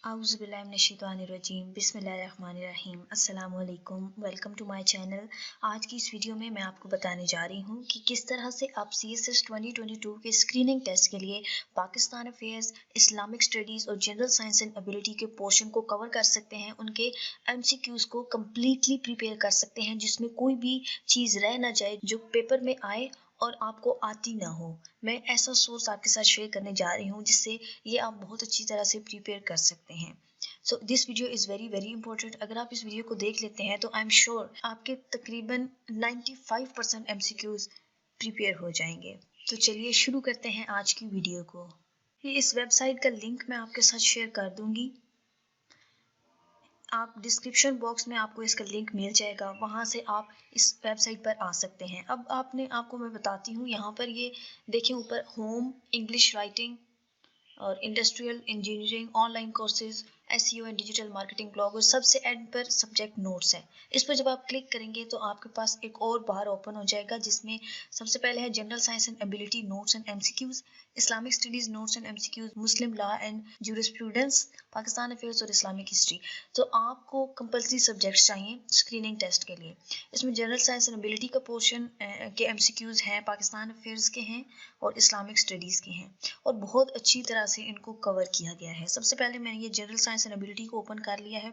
आउज़ुबिल्लाहिमिनश्शैतानिर्रजीम बिस्मिल्लाहिर्रहमानिर्रहीम अस्सलाम वालेकुम। Welcome to my channel. आज की इस वीडियो में मैं आपको बताने जा रही हूँ कि किस तरह से आप CSS 2022 के स्क्रीनिंग टेस्ट के लिए पाकिस्तान अफेयर्स, इस्लामिक स्टडीज़ और जनरल साइंस एंड एबिलिटी के पोर्शन को कवर कर सकते हैं। उनके MCQs को कम्प्लीटली प्रिपेयर कर सकते हैं जिसमें कोई भी चीज़ रह ना जाए जो पेपर में आए और आपको आती ना हो। मैं ऐसा सोर्स आपके साथ शेयर करने जा रही हूँ जिससे ये आप बहुत अच्छी तरह से प्रिपेयर कर सकते हैं। So this video is very very important. अगर आप इस वीडियो को देख लेते हैं तो आई एम श्योर आपके तकरीबन 95% MCQs प्रिपेयर हो जाएंगे। तो चलिए शुरू करते हैं आज की वीडियो को। ये इस वेबसाइट का लिंक मैं आपके साथ शेयर कर दूंगी। आप डिस्क्रिप्शन बॉक्स में आपको इसका लिंक मिल जाएगा, वहाँ से आप इस वेबसाइट पर आ सकते हैं। अब आपको मैं बताती हूँ, यहाँ पर ये देखें ऊपर होम, इंग्लिश राइटिंग और industrial engineering, online courses, SEO and digital marketing blog और सबसे एंड पर सब्जेक्ट नोट्स है। इस पर जब आप क्लिक करेंगे तो आपके पास एक और बार ओपन हो जाएगा जिसमें सबसे पहले है general science and ability notes and MCQs, Islamic studies notes and MCQs, Muslim law and jurisprudence, Pakistan affairs और इस्लामिक हिस्ट्री। तो आपको कंपल्सरी सब्जेक्ट्स चाहिए स्क्रीनिंग टेस्ट के लिए। इसमें जनरल साइंस एंड एबिलिटी का पोर्शन के MCQs हैं, पाकिस्तान अफेयर्स के हैं और इस्लामिक स्टडीज़ के हैं और बहुत अच्छी तरह से इनको कवर किया गया है। सबसे पहले मैंने ये जनरल साइंस एंड एबिलिटी को ओपन कर लिया है।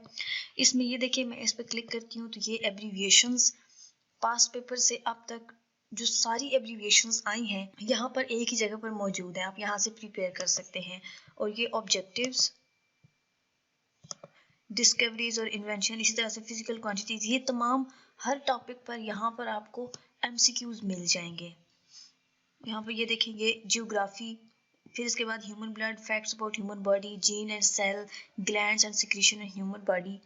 इसमें ये देखिए, मैं इस पर क्लिक करती हूँ तो ये एब्रीविएशंस पास्ट पेपर से अब तक जो सारी एब्रीविएशंस आई हैं यहाँ पर एक ही जगह पर मौजूद है। आप यहाँ से प्रिपेयर कर सकते हैं। और ये ऑब्जेक्टिव्स, डिस्कवरीज और इन्वेंशन, इसी तरह से फिजिकल क्वांटिटीज, ये तमाम हर टॉपिक पर यहाँ पर आपको MCQs मिल जाएंगे। यहाँ पर ये देखेंगे जियोग्राफी, फिर इसके बाद human blood, facts about human body, gene and cell, glands and secretion in human body,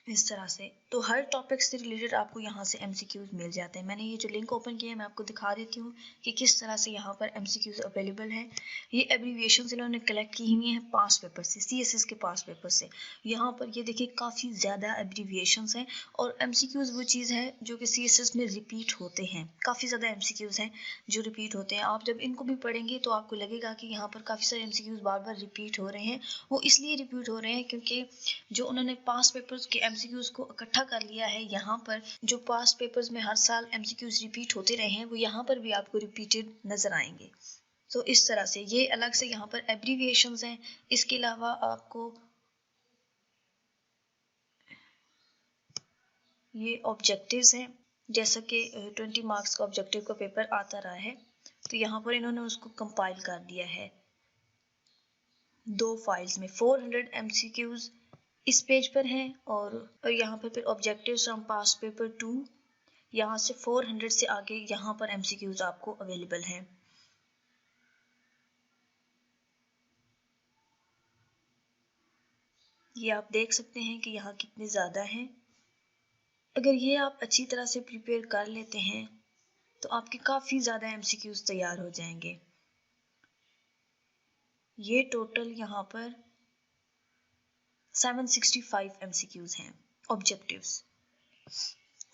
इस तरह से। तो हर टॉपिक से रिलेटेड आपको यहाँ से MCQs मिल जाते हैं। मैंने ये जो लिंक ओपन किया है मैं आपको दिखा देती हूँ कि किस तरह से यहाँ पर MCQs अवेलेबल हैं। ये एब्रीविएशंस इन्होंने कलेक्ट की हुई हैं पास्ट पेपर से, CSS के पास्ट पेपर से। यहाँ पर ये देखिए काफ़ी ज़्यादा एब्रीविएशंस हैं और MCQs वो चीज़ है जो कि CSS में रिपीट होते हैं। काफ़ी ज़्यादा MCQs हैं जो रिपीट होते हैं। आप जब इनको भी पढ़ेंगे तो आपको लगेगा कि यहाँ पर काफ़ी सारे MCQs बार बार रिपीट हो रहे हैं। वो इसलिए रिपीट हो रहे हैं क्योंकि जो उन्होंने पास्ट पेपर्स के MCQs को इकट्ठा कर लिया है यहाँ पर, जो पास्ट पेपर्स में हर साल MCQs रिपीट होते रहे हैं वो यहाँ पर भी आपको रिपीटेड नजर आएंगे। तो इस तरह से ये अलग से यहाँ पर एब्रीविएशंस हैं। इसके अलावा आपको ये ऑब्जेक्टिव्स हैं, जैसा कि 20 मार्क्स का ऑब्जेक्टिव का पेपर आता रहा है तो यहाँ पर इन्होंने उसको कंपाइल कर दिया है 2 फाइल्स में। 400 MCQs इस पेज पर हैं और यहाँ पर फिर ऑब्जेक्टिव्स फ्रॉम पास्ट पेपर 2, यहाँ से 400 से आगे यहाँ पर MCQs आपको अवेलेबल हैं। ये आप देख सकते हैं कि यहाँ कितने ज़्यादा हैं। अगर ये आप अच्छी तरह से प्रिपेयर कर लेते हैं तो आपके काफ़ी ज़्यादा MCQs तैयार हो जाएंगे। ये टोटल यहाँ पर 765 MCQs हैं ऑब्जेक्टिव्स,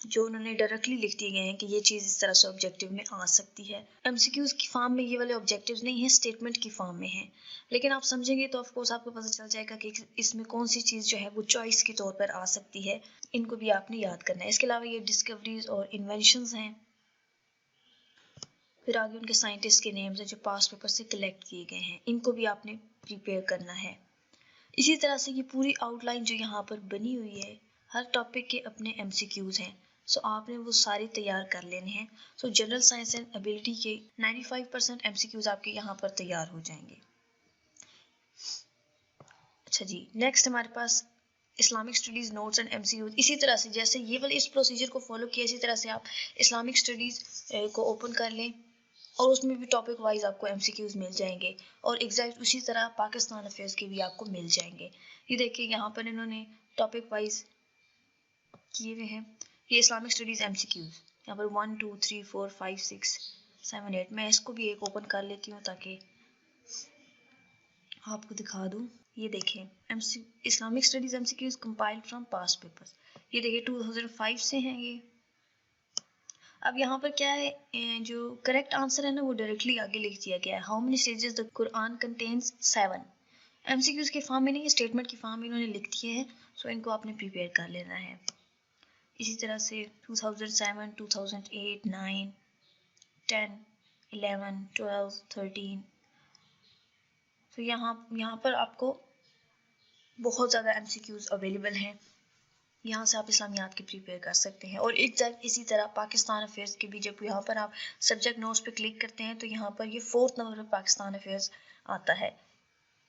जो उन्होंने डायरेक्टली लिख दिए गए हैं कि ये चीज़ इस तरह से ऑब्जेक्टिव में आ सकती है। MCQs की फॉर्म में ये वाले ऑब्जेक्टिव्स नहीं है, स्टेटमेंट की फॉर्म में है। लेकिन आप समझेंगे तो ऑफ कोर्स आपको पता चल जाएगा कि इसमें कौन सी चीज़ जो है वो चॉइस के तौर पर आ सकती है। इनको भी आपने याद करना है। इसके अलावा ये डिस्कवरीज और इन्वेंशंस हैं। फिर आगे उनके साइंटिस्ट के नेम्स हैं जो पास्ट पेपर से कलेक्ट किए गए हैं, इनको भी आपने प्रिपेयर करना है। इसी तरह से ये पूरी आउटलाइन जो यहाँ पर बनी हुई है, हर टॉपिक के अपने MCQs हैं। सो आपने वो सारे तैयार कर लेने हैं। सो जनरल साइंस एंड एबिलिटी के 95% MCQs आपके यहाँ पर तैयार हो जाएंगे। अच्छा जी, नेक्स्ट हमारे पास Islamic studies notes and MCQs। इसी तरह से जैसे ये वाले इस प्रोसीजर को फॉलो किया, इसी तरह से आप इस्लामिक स्टडीज़ को ओपन कर लें और उसमें भी टॉपिक वाइज आपको MCQs मिल जाएंगे और एग्जैक्ट उसी तरह पाकिस्तान अफेयर्स के भी आपको मिल जाएंगे। ये देखिए यहाँ पर इन्होंने टॉपिक वाइज किए हुए हैं। ये इस्लामिक स्टडीज़ MCQs यहाँ पर 1 2 3 4 5 6 7 8। मैं इसको भी एक ओपन कर लेती हूँ ताकि आपको दिखा दूँ। ये देखें Islamic studies MCQs compiled from past papers. ये देखिए 2005 से हैं ये। अब यहाँ पर क्या है, जो करेक्ट आंसर है ना वो डायरेक्टली आगे लिख दिया गया है। How many stages the Quran contains? 7। MCQs के फॉर्म में नहीं, स्टेटमेंट के फॉर्म इन्होंने लिख दिए हैं, सो इनको आपने प्रिपेयर कर लेना है। इसी तरह से 2007, 2008, 9, 10, 11, 12, 13, तो यहाँ पर आपको बहुत ज़्यादा MCQs अवेलेबल हैं। यहाँ से आप इस्लामियात के प्रिपेयर कर सकते हैं। और एग्जैक्ट इसी तरह पाकिस्तान अफेयर्स के भी, जब यहाँ पर आप सब्जेक्ट नोट्स पे क्लिक करते हैं तो यहाँ पर ये 4th नंबर पर पाकिस्तान अफेयर्स आता है।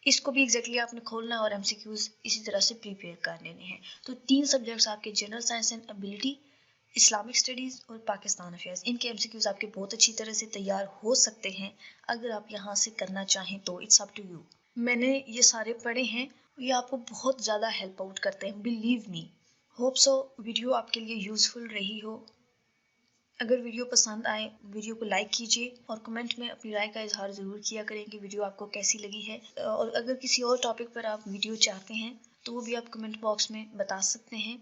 इसको भी एग्जैक्टली आपने खोलना है और MCQs इसी तरह से प्रिपेयर कर लेने हैं। तो 3 सब्जेक्ट्स आपके general science and ability, Islamic studies और पाकिस्तान अफेयर्स, इनके MCQs आपके बहुत अच्छी तरह से तैयार हो सकते हैं अगर आप यहाँ से करना चाहें तो। It's up to you. मैंने ये सारे पढ़े हैं, ये आपको बहुत ज़्यादा हेल्प आउट करते हैं, believe me. Hope so video आपके लिए यूज़फुल रही हो। अगर वीडियो पसंद आए, वीडियो को लाइक कीजिए और कमेंट में अपनी राय का इजहार ज़रूर किया करें कि वीडियो आपको कैसी लगी है। और अगर किसी और टॉपिक पर आप वीडियो चाहते हैं तो वो भी आप कमेंट बॉक्स में बता सकते हैं।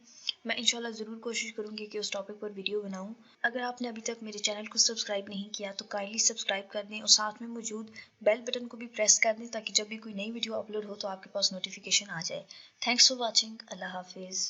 मैं इंशाल्लाह ज़रूर कोशिश करूँगी कि उस टॉपिक पर वीडियो बनाऊँ। अगर आपने अभी तक मेरे चैनल को सब्सक्राइब नहीं किया तो काइंडली सब्सक्राइब कर दें और साथ में मौजूद बेल बटन को भी प्रेस कर दें ताकि जब भी कोई नई वीडियो अपलोड हो तो आपके पास नोटिफिकेशन आ जाए। Thanks for watching. अल्लाह हाफिज़।